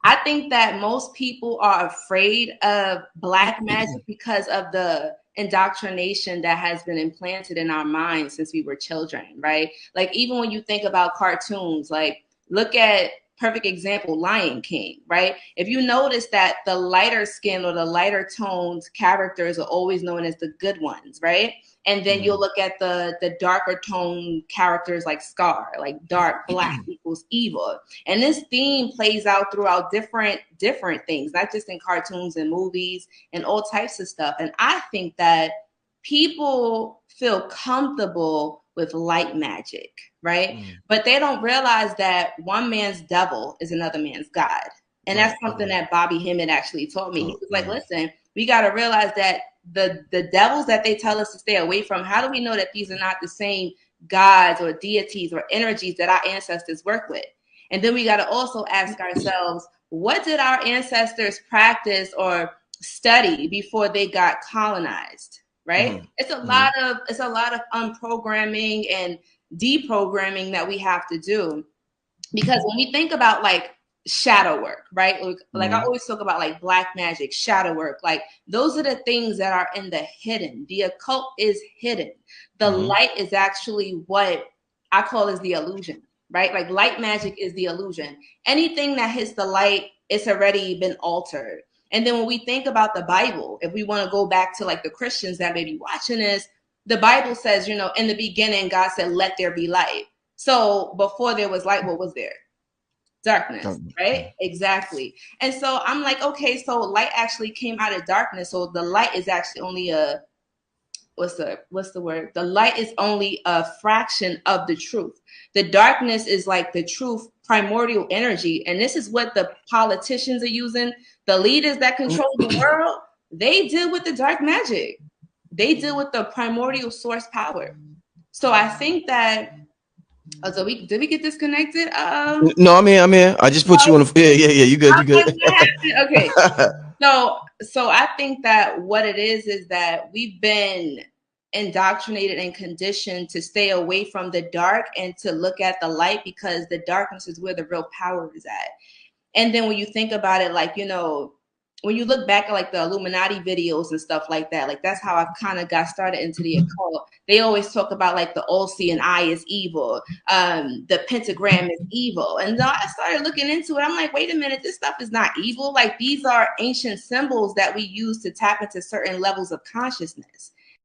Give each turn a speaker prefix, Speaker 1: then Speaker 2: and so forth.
Speaker 1: I think that most people are afraid of black magic because of the indoctrination that has been implanted in our minds since we were children, right? Like even when you think about cartoons, like look at perfect example, Lion King, right? If you notice that the lighter skin or the lighter toned characters are always known as the good ones, right? And then you'll look at the darker tone characters like Scar, like dark black equals evil. And this theme plays out throughout different things, not just in cartoons and movies and all types of stuff. And I think that people feel comfortable with light magic, right? But they don't realize that one man's devil is another man's God. And that's something that Bobby Hemmett actually taught me. He was like, listen, we got to realize that the devils that they tell us to stay away from, how do we know that these are not the same gods or deities or energies that our ancestors work with? And then we got to also ask ourselves, what did our ancestors practice or study before they got colonized? Right? It's a lot of unprogramming and deprogramming that we have to do. Because when we think about like shadow work, right? Like I always talk about like black magic, shadow work, like those are the things that are in the hidden. The occult is hidden. The light is actually what I call is the illusion, right? Like light magic is the illusion. Anything that hits the light, it's already been altered. And then when we think about the Bible, if we want to go back to like the Christians that may be watching this, the Bible says, you know, in the beginning, God said, let there be light. So before there was light, what was there? Darkness, right? Exactly. And so I'm like, okay, so light actually came out of darkness. So the light is actually only a what's the word? The light is only a fraction of the truth. The darkness is like the truth, primordial energy. And this is what the politicians are using. The leaders that control the world, they deal with the dark magic. They deal with the primordial source power. So I think that so did we get disconnected?
Speaker 2: No, I'm here. I just put you on the. Yeah. You good? You good?
Speaker 1: Okay. So I think that what it is that we've been indoctrinated and conditioned to stay away from the dark and to look at the light because the darkness is where the real power is at. And then when you think about it, like, you know, when you look back at like the Illuminati videos and stuff like that, like that's how I've kind of got started into the occult. They always talk about like the all-seeing eye is evil, the pentagram is evil. And then I started looking into it. I'm like, wait a minute, this stuff is not evil. Like these are ancient symbols that we use to tap into certain levels of consciousness.